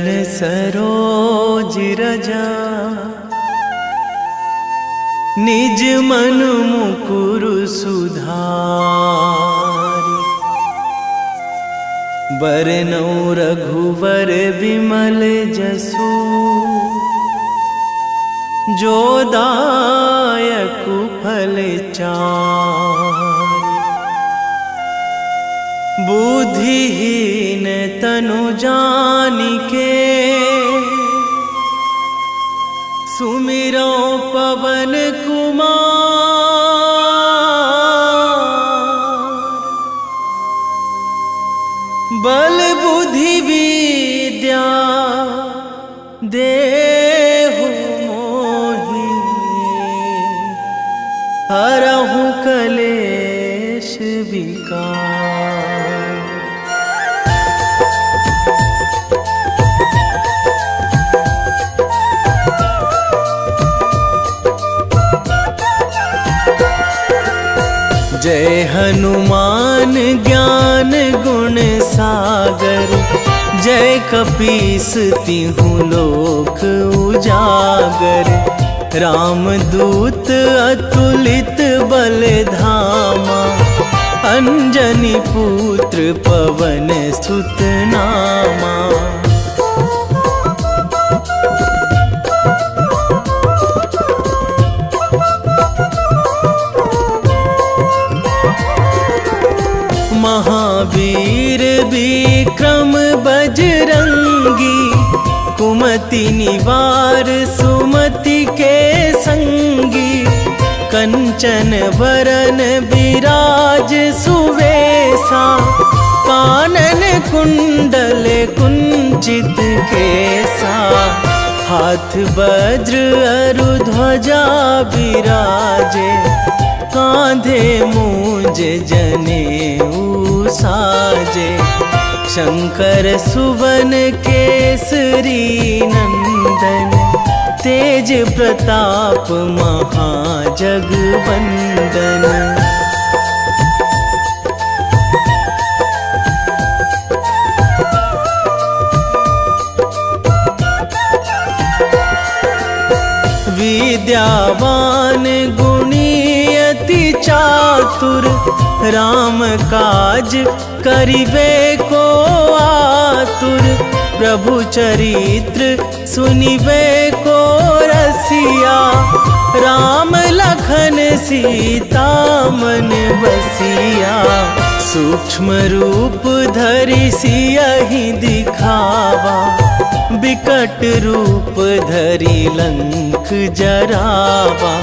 चरण सरोज रजा, निज मन मुकुर सुधारि। बरनौ रघुवर बिमल जसु, जो दायक फल चारि। बुद्धिहीन तनु जानिके, सुमिरो पवन कुमार। बल बुद्धि विद्या देहु मोहि, हरहु कलेश विकार। जय हनुमान ज्ञान गुण सागर, जय कपीस तिहु लोक उजागर। रामदूत अतुलित बल धामा, अंजनी पुत्र पवन सुत नामा। महावीर विक्रम बजरंगी, कुमति निवार सुमति के संगी। कंचन वरन विराज सुवेशा, कानन कुंडल कुंचित केसा। हाथ वज्र अरु ध्वजा बिराजे, कांधे मूंज जनेऊ साजे। शंकर सुवन केसरी नंदन, तेज प्रताप महाजगवंदन। विद्यावान गुणी अति चातुर, राम काज करिबे को आतुर। प्रभु चरित्र सुनिबे को रसिया, राम लखन सीता मन बसिया। सूक्ष्म रूप धरि सियहि दिखावा, बिकट रूप धरि लंक जरावा।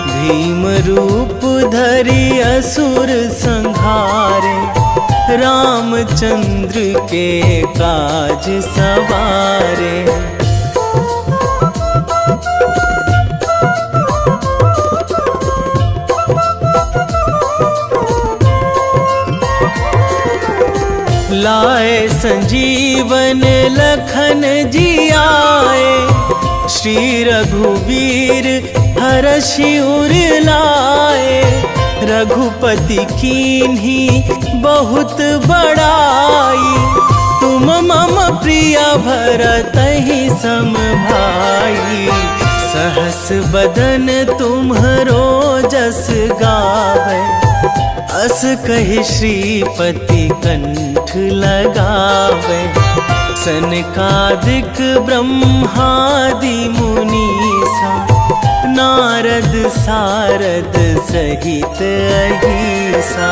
भीम रूप धरि असुर संहारे, रामचंद्र के काज सवारे। लाए संजीवन लखन जियाए, श्री रघुवीर हरषि उर लाए। रघुपति कीन्ही बहुत बड़ाई, तुम मम प्रिय भरतहि सम भाई। सहस बदन तुम्हरो जस गावै, अस कहि श्रीपति कंठ लगावै। सनकादिक ब्रह्मादि मुनीसा, नारद सारद सहित अहिसा।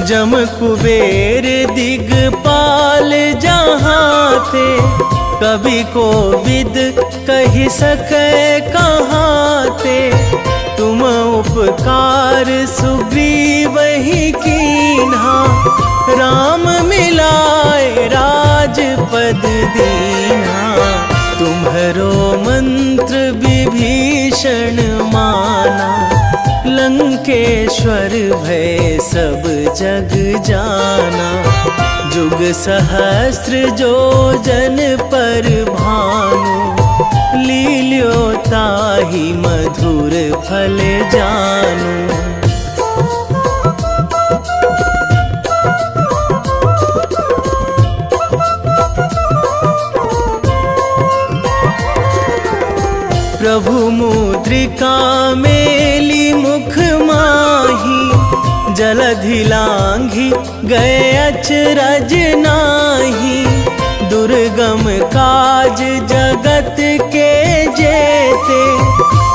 जम कुबेर दिगपाल जहाँ थे, कवि कोविद कहि सकै कहाँ ते। तुम उपकार सुग्रीवहि कीन्हा, राम मिलाए राजपद दीन्हा। तुम्हरो मंत्र विभीषण माना, लंकेश्वर भय सब जग जाना। जुग सहस्र जो जन पर भानु, लील्यो ताहि मधुर फल जानू। प्रभु मुद्रिका मेली मुख माही, जलधि लांघी गए अचरज नाही। दुर्गम काज जगत के जेते,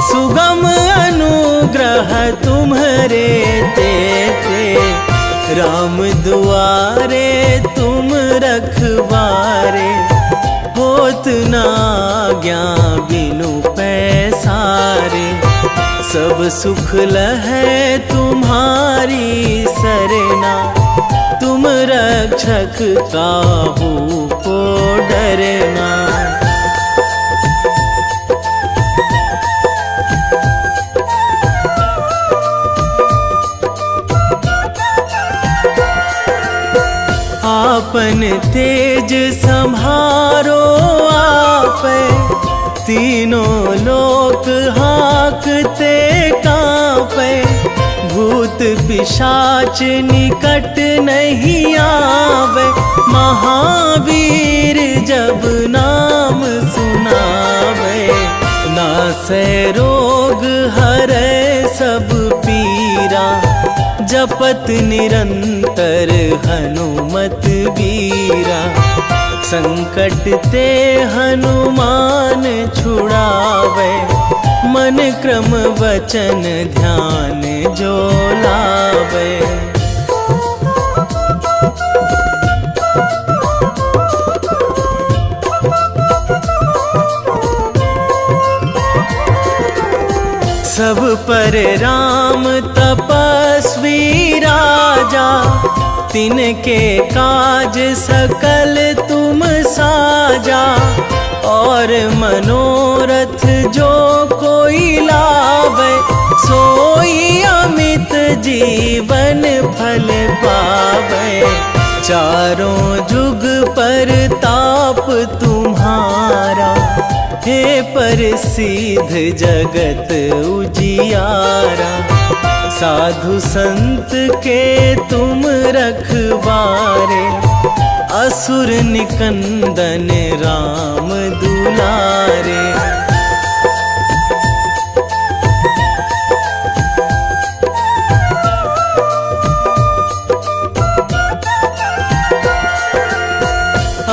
सुगम अनुग्रह तुम्हरे तेते। राम दुआरे तुम रखवारे, होत न आज्ञा बिनु पैसारे। सब सुख लहै तुम्हारी सरना, तुम रक्षक काहू को डरना। आपन तेज संभारो आपे, तीनों लोक हाकते कांपे। भूत पिशाच निकट नहीं आवे, महावीर जब नाम सुनावे। नासै रोग हरै सब पीरा, जपत निरंतर हनुमत बीरा। संकट ते हनुमान छुड़ावे, मन क्रम वचन ध्यान जो लावे। सब पर राम तपस्वी राजा, तिनके काज सकल तुम साजा। और मनोरथ जो कोई लावे, सोई अमित जीवन फल पावे। चारों जुग पर ताप तुम्हारा, हे प्रसिद्ध जगत उजियारा। साधु संत के तुम रखवारे, असुर निकंदन राम दुलारे।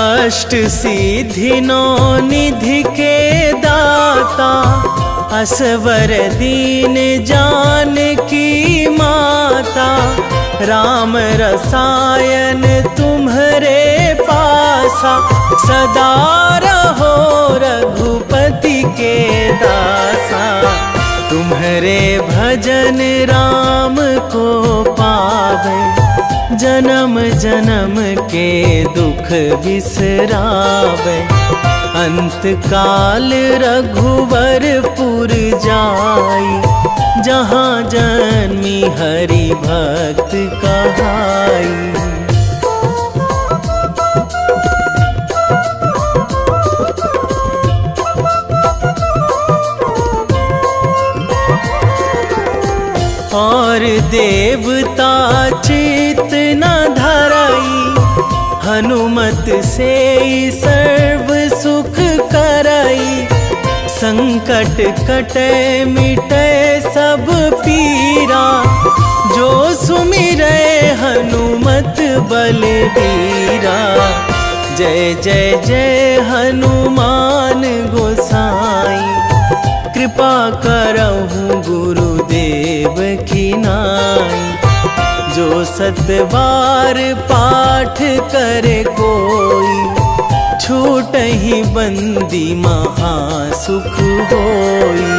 अष्ट सिद्धि नौ निधि के दाता, असवर दीन जानकी माता। राम रसायन तुम्हरे पासा, सदा रहो रघुपति के दासा। तुम्हरे भजन राम को पावे, जन्म जन्म के दुख बिसरावे। अंत काल रघुवरपुर जाई, जहाँ जन्मी हरि भक्त कहाई। और देवता चित न धराई, हनुमत से सर्व सुख कराई। संकट कटे मिटे सब पीरा, जो सुमिरै हनुमत बलबीरा। जय जय जय हनुमान गोसाई, कृपा करहु गुरुदेव की नाई। जो सतबार पाठ करे कोई, छूटहि बंदी महासुख होई।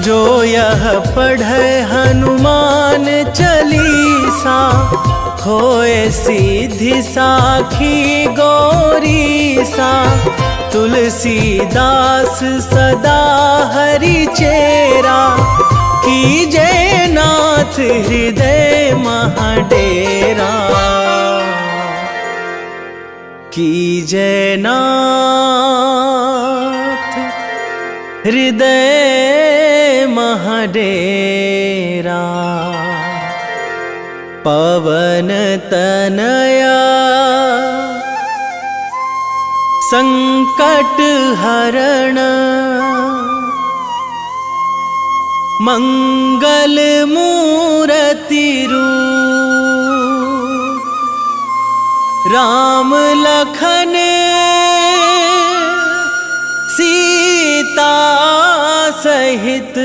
जो यह पढ़े हनुमान चालीसा, होए सीधी साखी गौरीसा। तुलसीदास सदा हरि चेरा, कीजे नाथ हृदय महाडेरा, कीजे नाथ हृदय महाडेरा। पवन तनया संकट हरण, मंगल मूर्ति रूप, राम लखन सीता सहित,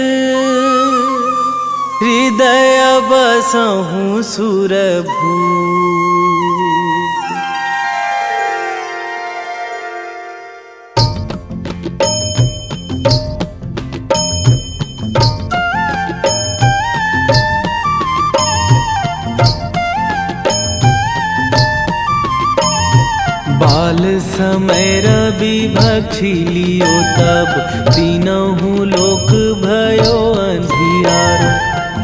हृदय बसहु सुरभूप। बाल समय रवि भक्षी लियो तब, तीनहु लोक भयो अंधियारो।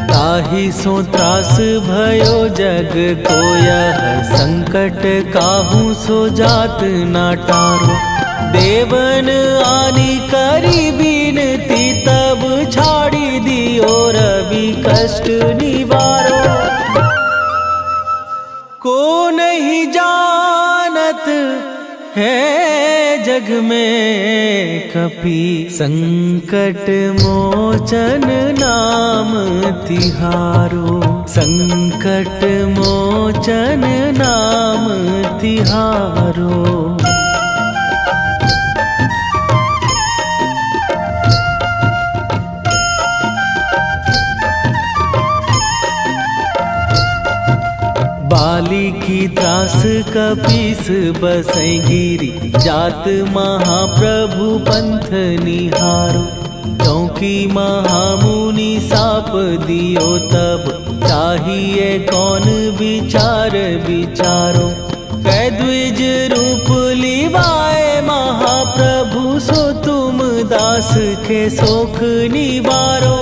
ताहि सो त्रास भयो जग को यह, संकट काहू सो जात ना टारो। देवन आनी करी बिनती तब, छाड़ी दियो रवि कष्ट निवारो। को नहीं जानत है जग में कपि, संकट मोचन नाम तिहारो। संकट मोचन नाम तिहारो। बाली की त्रास कपीस बसै गिरी, जात महाप्रभु पंथ निहारो। क्योंकि महामुनि साप दियो तब, चाहिए कौन विचार विचारो। कै द्विज रूप लिवाए महाप्रभु, सो तुम दास के शोक निवारो।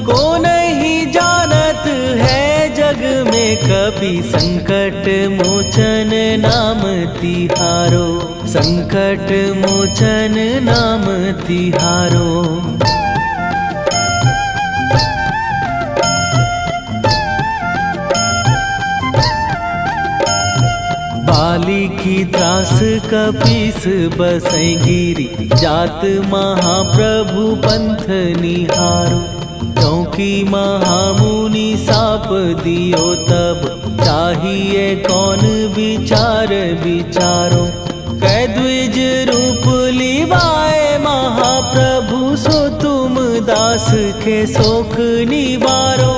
को नहीं जानत है जग में कपि, संकट मोचन नाम तिहारो। संकट मोचन नाम तिहारो। बाली की त्रास कपीस बसै गिरी, जात महाप्रभु पंथ निहारो। क्योंकि महामुनि साप दियो तब, चाहिए कौन विचार विचारो। कै द्विज रूप लिवाए महाप्रभु, सो तुम दास के शोक निवारो।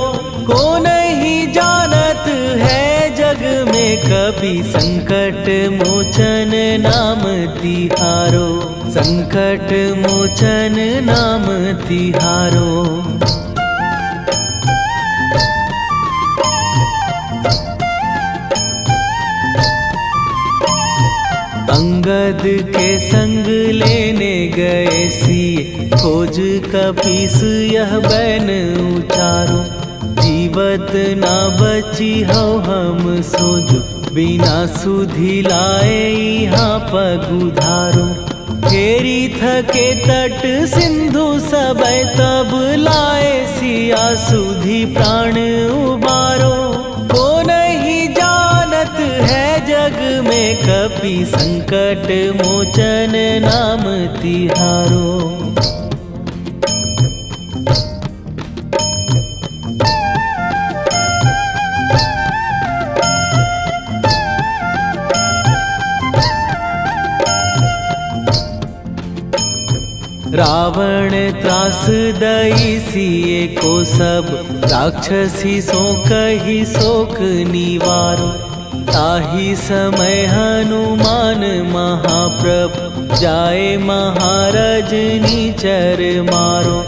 को नहीं जानत है जग में कपि, संकट मोचन नाम तिहारो। संकट मोचन नाम तिहारो। अंगद के संग लेने गए सिए, खोज कपीस यह बैन उचारो। जीवत ना बची हो हम सोजो, बिना सुधि लाए यहाँ पगुधारो। घेरी थके तट सिंधु सबय, तब लाए सिया सुधि प्राण उबारो। को नहीं जानत है जग में कपि, संकट मोचन नाम तिहारो। रावण त्रास दई सिए को सब, राक्षसी सो कही शोक निवारो। ताहि समय हनुमान महाप्रभु, जाए महाराज नीचर मारो।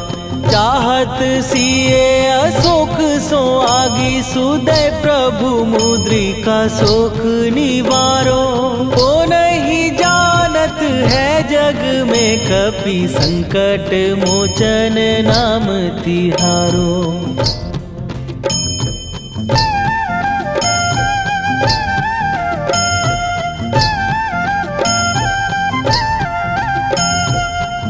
चाहत सिए अशोक सो आगी, सुदय प्रभु मुद्रिका शोक निवारो। को नहीं जानत है जग में कपि संकट मोचन नाम तिहारो।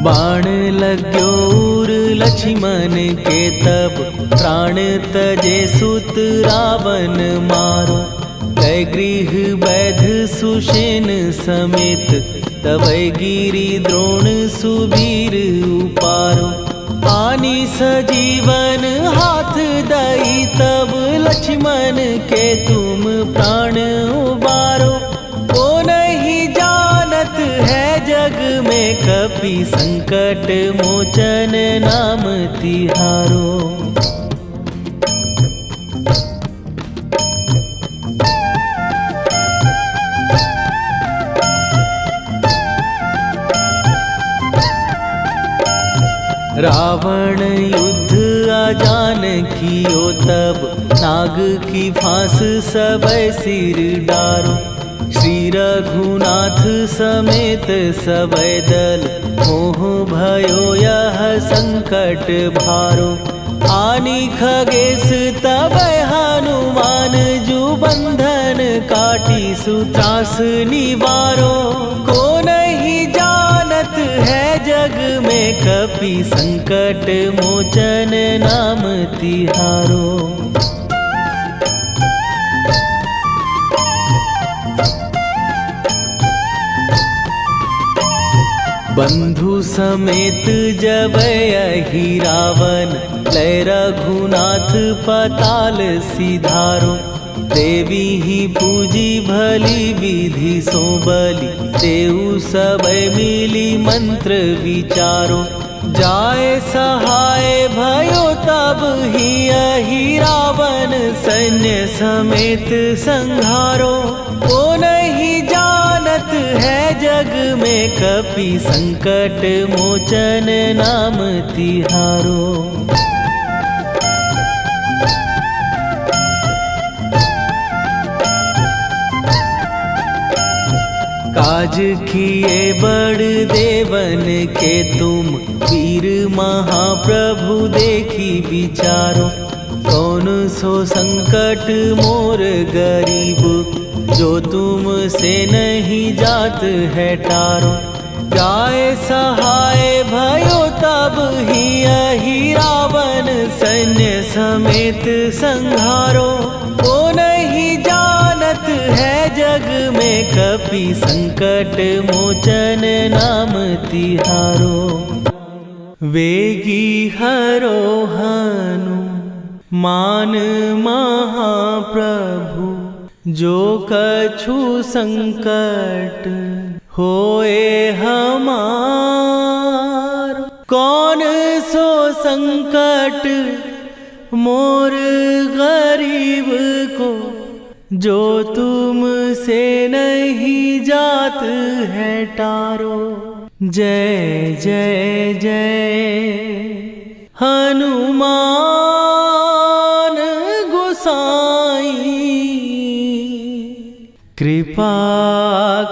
बाण लाग्यो उर लक्ष्मण के तब, प्राण तजे सुत रावण मारो। कै गृह वैध सुषेण समेत, तबै गिरि द्रोण सुबीर उपारो। आनी सजीवन हाथ दई तब, लक्ष्मण के तुम प्राण उबारो। ओ नहीं जानत है जग में, कपि संकट मोचन नाम तिहारो। रावण युद्ध आजान कियो तब, नाग की फांस सबै सिर डारो। श्री रघुनाथ समेत सबै दल, मोह भयो यह संकट भारो। आनी खगेश तबै हनुमान, जु बंधन काटी सुत्रास निवारो। को नहीं जानत है जग में, कपि संकट मोचन नाम तिहारो। बंधु समेत जबै अहि रावण, लै रघुनाथ पताल सिधारो। देवी ही पूजी भली विधि सो बलि, तेउ सबै मिली मंत्र विचारो। जाए सहाय भयो तब ही अहि रावण, सैन्य समेत संहारो। ओ नहीं जानत है जग में, कपि संकट मोचन नाम तिहारो। काज किए बड़ देवन के तुम, वीर महाप्रभु देखी विचारो। कौन सो संकट मोर गरीब, जो तुम से नहीं जात है टारो। जाए सहाय भयो तब ही अहि रावण, सैन्य समेत संहारो। ओ नहीं जानत है जग में, कपि संकट मोचन नाम तिहारो। वेगी हरो हनु मान महाप्रभु, जो कछु संकट होए हमार। कौन सो संकट मोर गरीब को, जो तुम से नहीं जात है टारो। जय जय जय हनुमान गोसाई, कृपा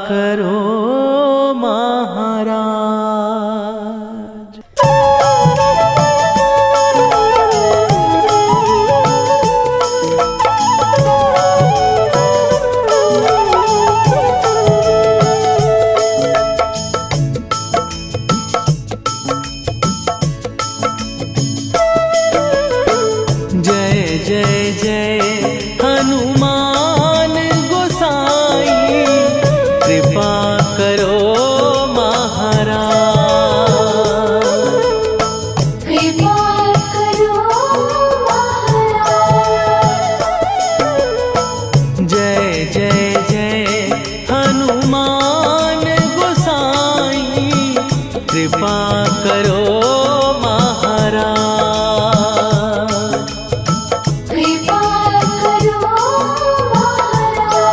करो महाराज। जय जय जय हनुमान गोसाई, कृपा करो महाराज। कृपा करो महाराज। जय जय जय हनुमान गोसाई, कृपा करो महाराज। कृपा करो महाराज।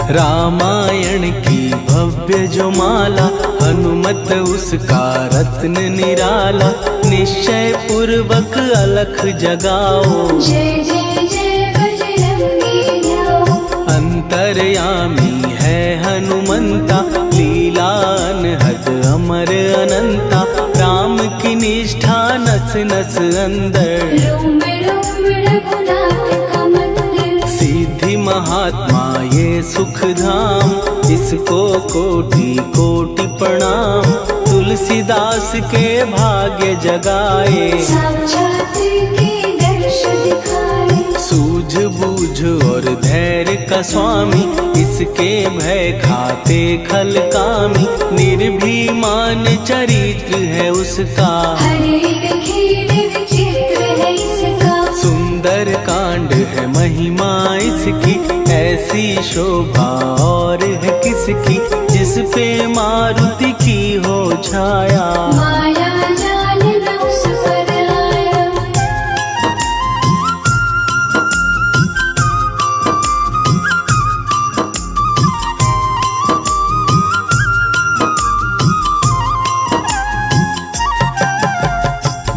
रामायण की भव्य जो माला, हनुमत उसका रत्न निराला। निश्चय पूर्वक अलख जगाओ, जय जय जय बजरंगी जाओ। अंतर्यामी है हनुमंता, लीला अनहद अमर अनंता। राम की निष्ठा नस नस अंदर, रोम रोम रघुनाथ का मंदिर। सिद्धि महात्मा ये सुख धाम, इसको कोटि कोटि प्रणाम। तुलसीदास के भाग्य जगाए, साक्षात के दर्श दिखाए। सूझ बूझ और धैर्य का स्वामी, इसके भय खाते खल कामी। निर्भीमान चरित्र है उसका, हर एक खेल विचित्र है इसका। सुंदर कांड है महिमा इसकी। ऐसी शोभा और है किसकी, जिस पे मारुति की हो छाया। माया जाल न उस पर आया।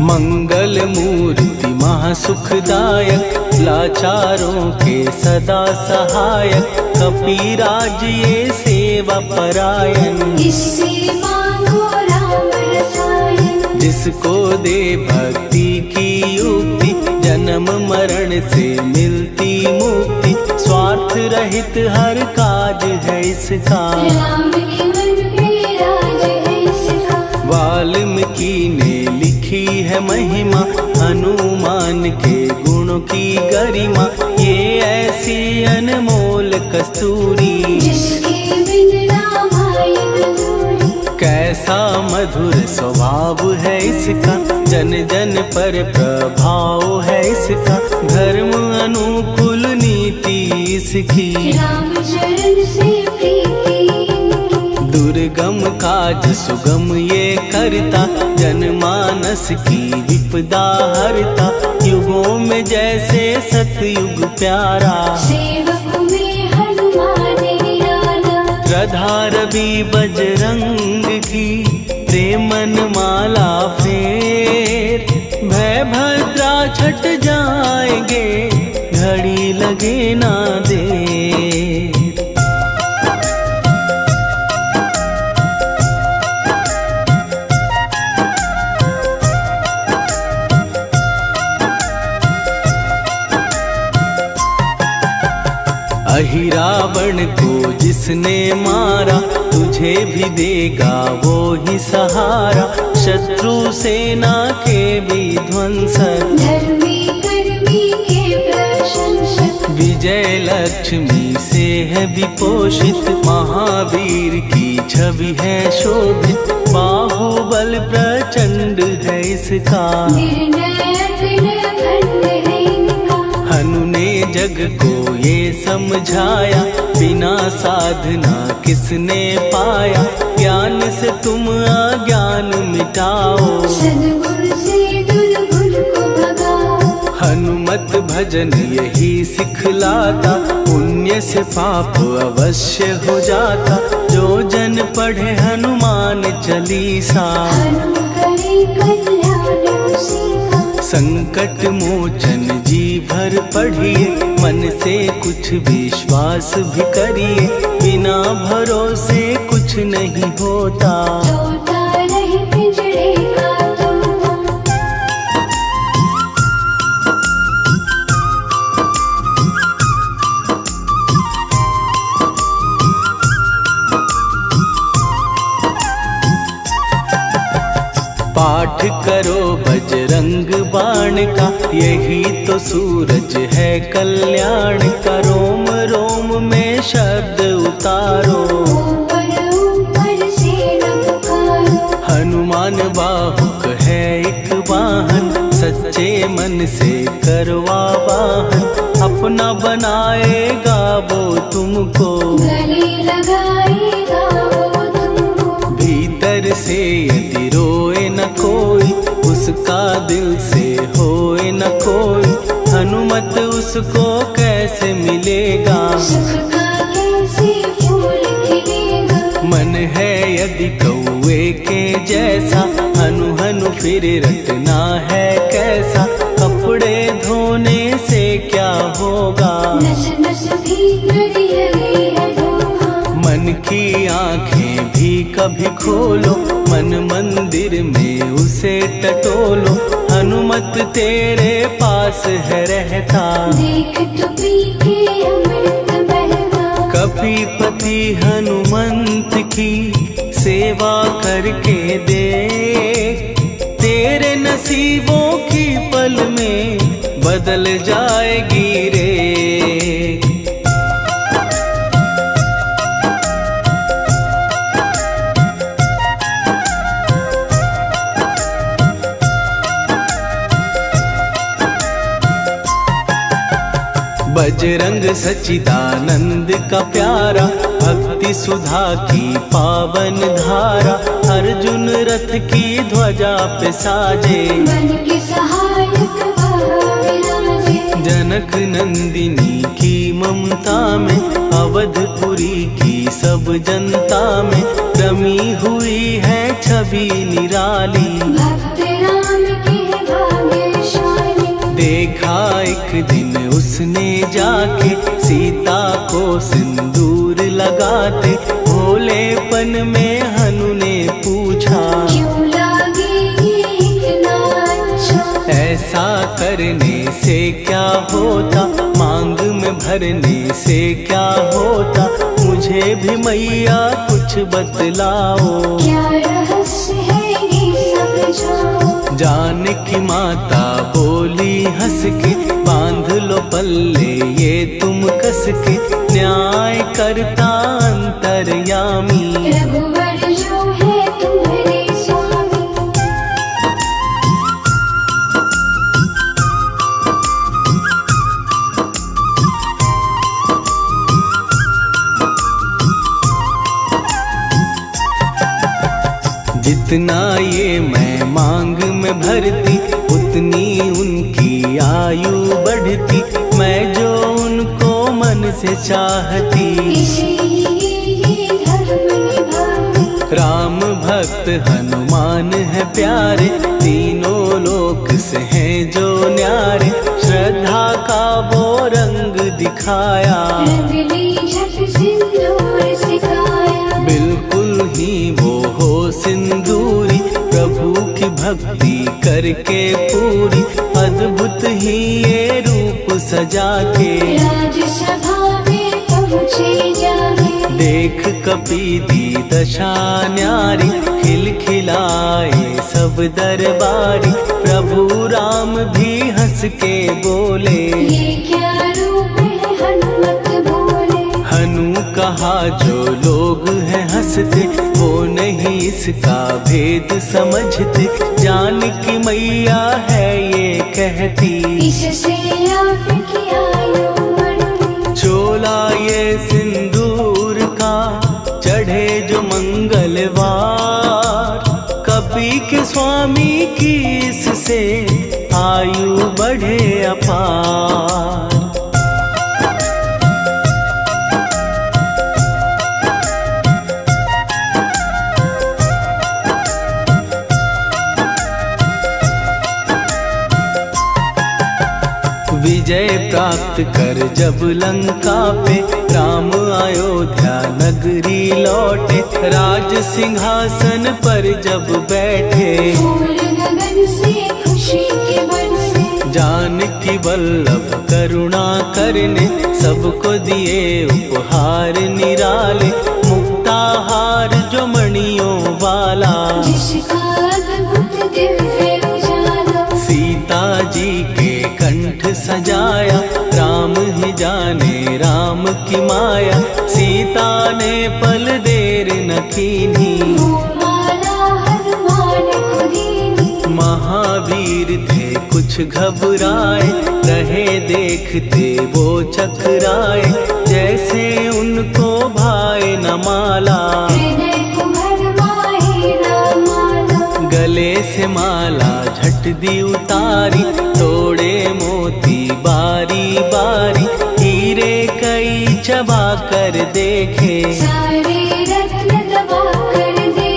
मंगल मूर्ति महासुखदायक, लाचारों के सदा सहायक। कपीराज ये सेवा परायण, इससे मांगो राम रसायन। जिसको दे भक्ति की युक्ति, जन्म मरण से मिलती मुक्ति। स्वार्थ रहित हर काज है इसका, राम के मन पे राज है इसका। वाल्मीकि ने लिखी है महिमा, हनुमान के गुणों की गरिमा। ये ऐसी अनमोल कस्तूरी, जिसके बिन रामायण अधूरी। कैसा मधुर स्वभाव है इसका, जन जन पर प्रभाव है इसका। धर्म अनुकूल नीति इसकी, राम चरण से प्रीति इनकी। दुर्गम काज सुगम ये करता, जनमानस की विपदा हरता। युगों में जैसे सतयुग प्यारा, सेवक में हनुमान निराला। श्रद्धा रवि बजरंग की, प्रेमन माला फेर। भय भद्रा छट जाएंगे, घड़ी लगे ना देर। अहिरावण को जिसने मारा, तुझे भी देगा वो ही सहारा। शत्रु सेना के विध्वंसक, धर्मी कर्मी के प्रशंसक। विजय लक्ष्मी से है विपोषित। महावीर की छवि है शोभित, बाहुबल प्रचंड है इसका। निर्णय अखंड है इनका। हनु ने जग को ये समझाया, बिना साधना किसने पाया। ज्ञान से तुम अज्ञान मिटाओ, सद्गुण से दुर्गुण को भगाओ। हनुमत भजन यही सिखलाता, पुण्य से पाप अवश्य हो जाता। जो जन पढ़े हनुमान चालीसा, हनु करे कल्याण उसी का। संकट मोचन जी भर पढ़िए, मन से कुछ विश्वास भी करिए। बिना भरोसे कुछ नहीं होता, तोता रहे पिंजड़े का तोता। पाठ करो बजरंग बाण का, यही तो सूरज है कल्याण का। रोम रोम में शब्द उतारो, ऊपर ऊपर से न पुकारो। हनुमान बाहुक है एक वाहन, सच्चे मन से करवा वाहन। अपना बनाएगा वो तुमको, गले लगाएगा वो तुमको। भीतर से यदि रोए न कोई, उसका दिल से होए न कोई। हनुमत उसको कैसे मिलेगा, सुख का कैसे यदि कौए के जैसा हनु हनु फिर रटना है कैसा, कपड़े धोने से क्या होगा, नस नस भीतर यही है धोखा। मन की आंखें भी कभी खोलो, मन मंदिर में उसे टटोलो, हनुमत तेरे पास है रहता, देख तो पी के अमृत बहता। कपीपति हनुमंत की सेवा करके देख, तेरे नसीबों की पल में बदल जाएगी रे। बजरंग सच्चिदानंद का प्यारा, भक्ति सुधा की पावन धारा, अर्जुन रथ की ध्वजा पे साजे, बन के सहायक वह विराजे। जनक नंदिनी की ममता में, अवधपुरी की सब जनता में, रमी हुई है छवि निराली, भक्त राम के भाग्यशाली। देखा एक दिन उसने जाके सीता को सिंदूर लगाते, भोलेपन में हनु ने पूछा, क्यों लागे ये इतना अच्छा। ऐसा करने से क्या होता, मांग में भरने से क्या होता, मुझे भी मैया कुछ बतलाओ, क्या रहस्य है ये समझाओ। जानकी माता बोली हंस के, बांध लो पल्ले ये तुम कस के, न्याय करता अंतर्यामी, रघुवर जो है तुम्हारे स्वामी। जितना ये मैं मांग में भरती, उतनी उनकी आयु बढ़ती, मैं जो उनको मन से चाहती, इसीलिए धर्म निभाती। राम भक्त हनुमान है प्यारे, तीनों लोक से हैं जो न्यारे, श्रद्धा का वो रंग दिखाया, रंग ली झट सिंदूर सिखाया। बिल्कुल ही वो हो सिंदूरी, प्रभु की भक्ति करके पूरी, अद्भुत ही ये रूप सजा के, राजसभा में पहुँचे जाके। देख कपी दी दशा न्यारी, खिलखिलाए सब दरबारी, प्रभु राम भी हंस के बोले, ये क्या रूप है हनुमत बोले। हनु कहा जो लोग हैं हंसते, वो नहीं इसका भेद समझते, जानकी मैया है ये कहती, इससे आपकी आयु बढ़ती। चोला ये सिंदूर का चढ़े जो मंगलवार, कपी के स्वामी की इससे आयु बढ़े अपार। विजय प्राप्त कर जब लंका पे, राम अयोध्या नगरी लौटे, राज सिंहासन पर जब बैठे, फूल गगन से खुशी के बरसे। जानकी वल्लभ करुणा करने, सबको दिए उपहार निराले, मुक्ताहार जो मणियों वाला, जिसका अद्भुत दिव्य उजाला। सीता जी के कंठ सजाया, राम ही जाने राम की माया, सीता ने पल देर न कीन्ही, वो माला हनुमान को दीनी। महावीर थे कुछ घबराए, रहे देखते वो चकराए, जैसे उनको भाए न माला, हृदय को भरमाए रामाला। गले से माला झट दी उतारी, तोड़े मोती बारी बारी, हीरे कई चबा कर देखे, सारे रत्न दबा कर दे।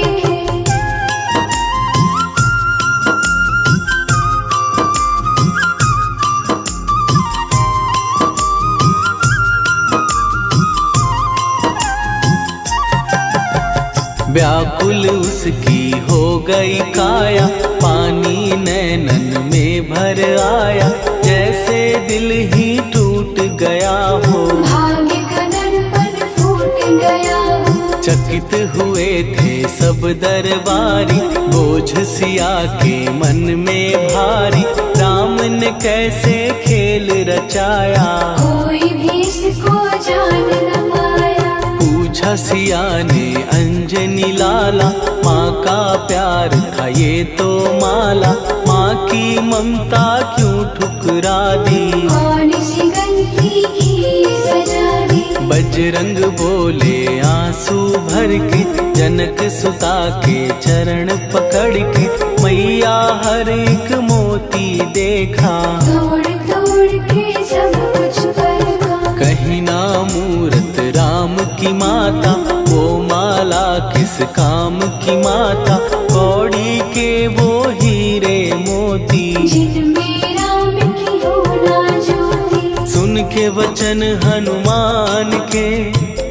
व्याकुल उसकी हो गई काया, पानी नैनन में भर आया, जैसे दिल ही टूट गया हो। भाग्य का दर्पण फूट गया हो। चकित हुए थे सब दरबारी, बोझ सिया के मन में भारी, राम ने कैसे खेल रचाया, कोई भी इसको जान न पाया। पूछा सिया ने अंजनी लाला, माँ का प्यार था ये तो माला, माँ की ममता क्यों ठुकरा दी, कौन सी गलती की सजा दी। बजरंग बोले आंसू भर के, जनक सुता के चरण पकड़ के, मैया हर एक मोती देखा, तोड़ तोड़ के सब कुछ परखा। कहीं ना मूरत राम की माता, वो माला किस काम की माता, कौड़ी के वो हीरे मोती, जिनमें राम की हो ना ज्योति। सुन के वचन हनुमान के,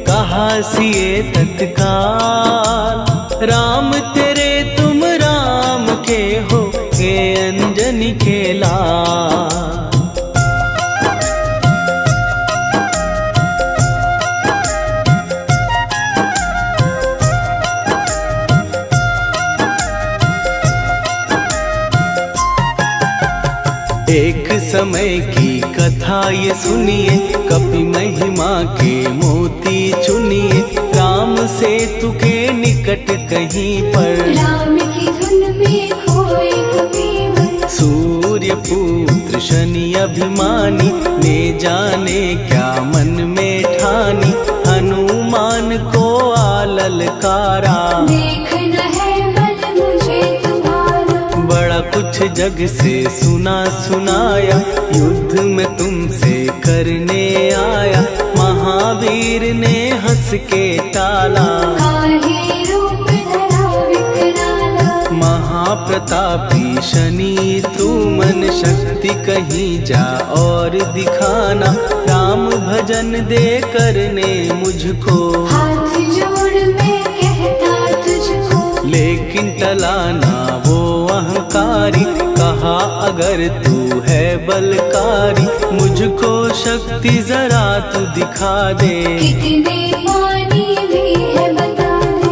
कहा सिए तत्काल, राम तेरे तुम राम के हो, हे अंजनी के लाल। एक समय की कथा ये सुनिए, कपि महिमा के मोती चुनिए, राम सेतु के निकट कहीं पर, राम की धुन में खोए कबीर। सूर्य पुत्र शनि अभिमानी, ने जाने क्या मन में ठानी, हनुमान को आललकारा, देखना है बल मुझे तुम्हारा। बड़ा कुछ जग से सुना सुनाया, युद्ध में तुमसे करने आया, महावीर ने हंस के टाला, काहे रूप धरा विकराला। महाप्रतापी शनि तू मन शक्ति कहीं जा और दिखाना, राम भजन दे करने मुझको, हाथ जोड़ मैं कहता तुझको। लेकिन टला ना वो अहंकारी, कहा अगर तू है बलकारी, मुझको शक्ति जरा तू दिखा दे, कितने पानी भी है बता दे।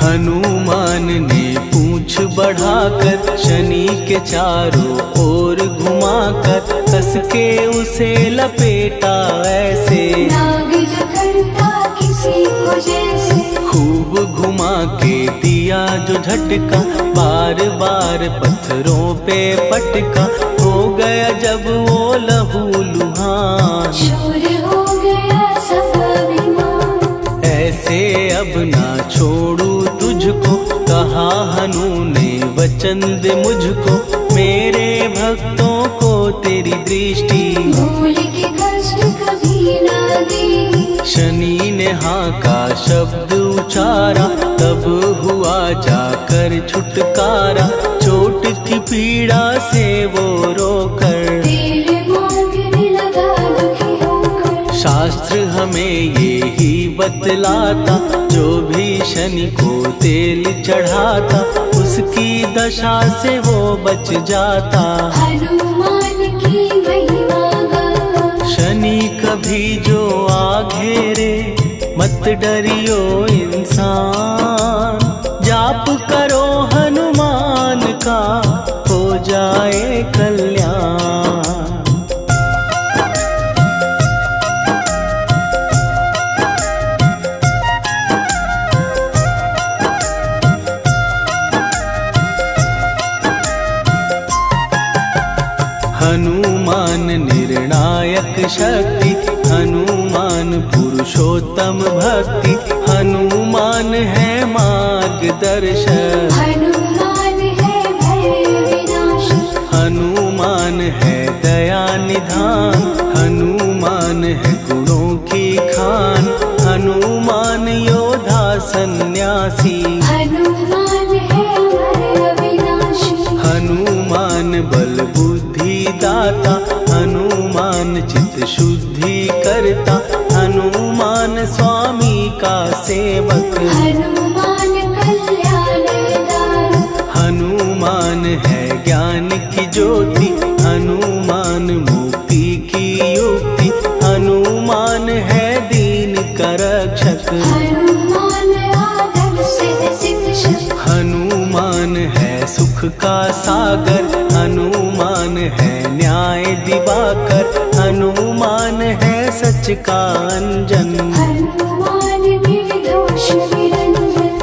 हनुमान ने पूंछ बढ़ाकर, शनि के चारों ओर घुमाकर, कस के उसे लपेटा ऐसे, नाग जो करता किसी को जैसे। खूब घुमा के दिया जो झटका, बार बार पत्थरों पे पटका, हो गया जब वो लहू लुहान, शूर हो गया सब अभिमान। ऐसे अब ना छोड़ू तुझको, कहा हनु ने वचन दे मुझको, मेरे भक्तों को तेरी दृष्टि, भूल के कष्ट कभी ना दी। शनि ने हाँ का शब्द उचारा, तब हुआ जाकर छुटकारा, चोट की पीड़ा से वो रोकर, तेल मांगने लगा दुखी होकर। शास्त्र हमें ये ही बतलाता, जो भी शनि को तेल चढ़ाता, उसकी दशा से वो बच जाता, हनुमान की महिमा गाता। शनि कभी जो आ घेरे, मत डरियो इंसान, जाप करो हनुमान का, हो जाए कल्याण। हनुमान निर्णायक शक्ति, हनुमान पुरुषोत्तम भक्ति, हनुमान है मार्गदर्शक, हनुमान है भय विनाशक। हनुमान है दया निधान, हनुमान है गुणों की खान, हनुमान योद्धा सन्यासी, हनुमान है बल बुद्धि दाता, हनुमान चित शुद्धि करता, हनुमान स्वामी का सेवक। हनुमान कल्याण दाता, हनुमान है ज्ञान की ज्योति, हनुमान मुक्ति की युक्ति, हनुमान है दीन का रक्षक। हनुमान आदर सिद्ध शिक्षक, हनुमान है सुख का सागर, हनुमान है न्याय दिवाकर, हनुमान है सच का अंजन। हनुमान निर्दोष निरंजन,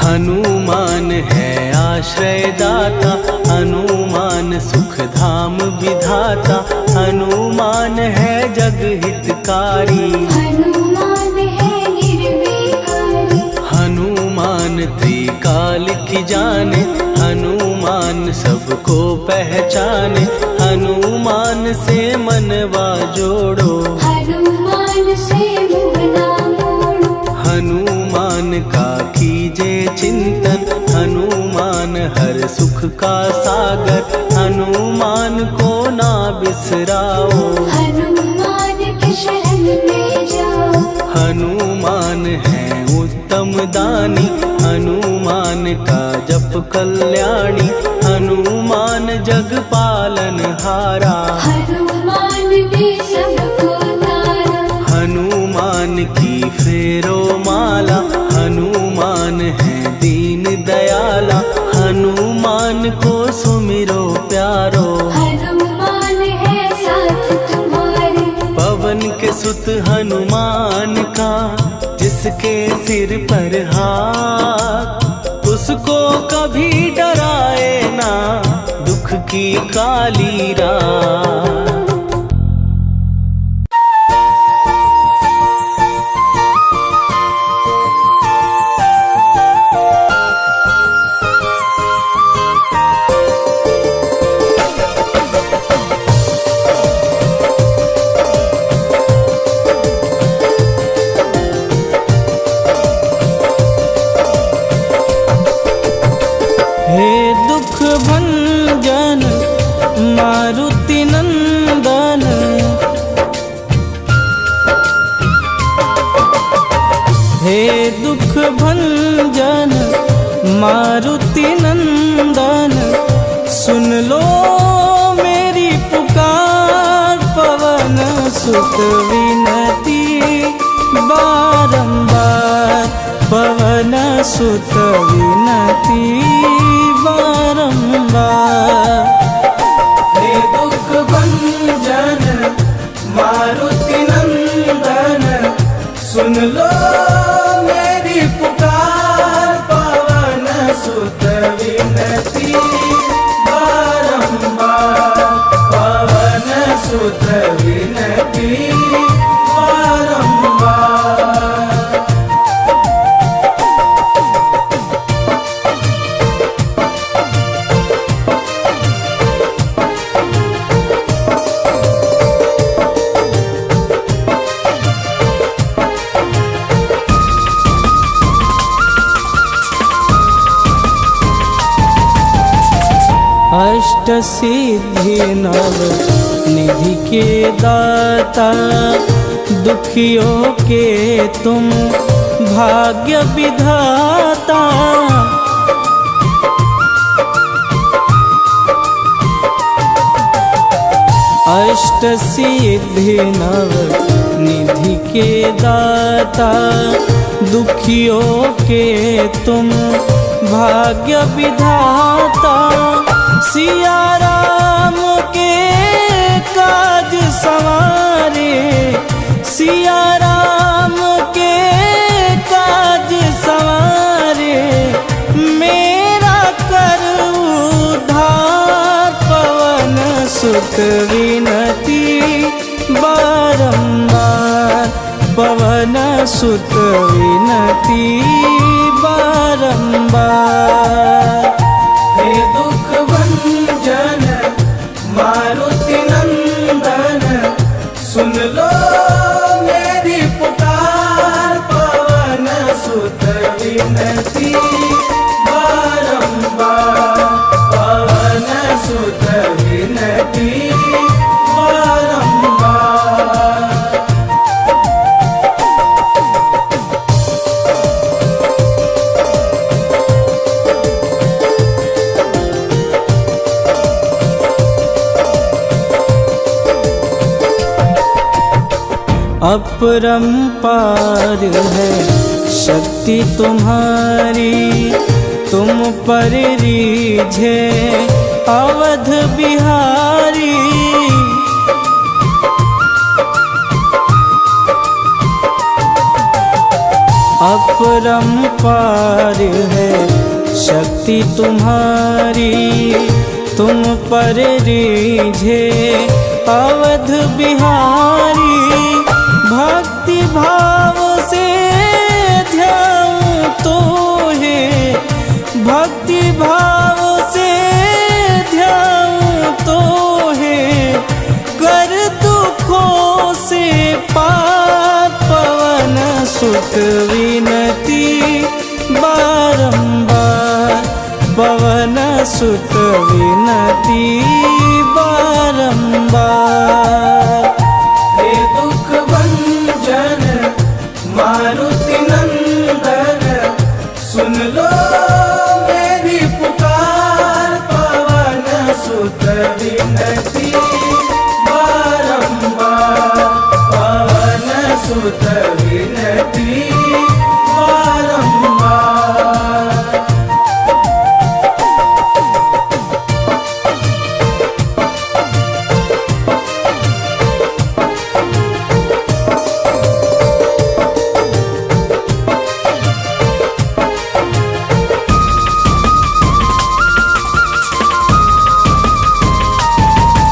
हनुमान है आश्रय दाता, हनुमान सुख धाम विधाता, हनुमान है जग हितकारी। हनुमान है निर्विकारी, हनुमान त्रिकाल की जाने, हनुमान सबको पहचाने, हनुमान से मनवा जोड़ो। हनुमान से मुँह ना मोड़ो, हनुमान का कीजे चिंतन, हनुमान हर सुख का सागर, हनुमान को ना बिसराओ। हनुमान की शरण में जाओ। हनुमान है उत्तम दानी, हनुमान का जप कल्याणी, हनुमान जग पालन हारा। हनुमान ने सबको तारा, हनुमान की फेरो माला, हनुमान है दीन दयाला, हनुमान को सुमिरो प्यारो। हनुमान है साथ तुम्हारे, पवन के सुत हनुमान का, जिसके सिर पर हाथ, उसको कभी डराए ना दुख की काली रात। हे दुख भंजन मारुति नंदन, हे दुख भंजन मारुति नंदन, सुन लो मेरी पुकार, पवन सुत विनती बारंबार, पवन सुत विनती बारंबार। हे दुख भंजन मारुति नंदन, सुन लो मेरी पुकार, पवन सुत विनती बारंबार, पवन सुत विनती बारंबार। अष्ट सिद्धि नव निधि के दाता, दुखियों के तुम भाग्य विधाता। अष्ट सिद्धि नव निधि के दाता, दुखियों के तुम भाग्य विधाता। सिया राम के काज सवारे, सिया राम के काज सवारे, मेरा कर उद्धार, पवन सुत विनती बारंबार, पवन सुत विनती बारंबार। हे दुख भंजन मारुति नंदन, अपरंपार है शक्ति तुम्हारी, तुम पर रीझे अवध बिहारी। अपरंपार है शक्ति तुम्हारी, तुम पर रीझे अवध बिहारी। भक्ति भाव से ध्याऊं तो है, भक्ति भाव से ध्याऊं तो है, कर दुखों से पार पवन सुत विनती बारंबार, पवन सुत विनती बारंबार। हे दुख भंजन मारुति नंदन, सुन लो मेरी पुकार, पवन सुत विनती बारंबार, पवन सुत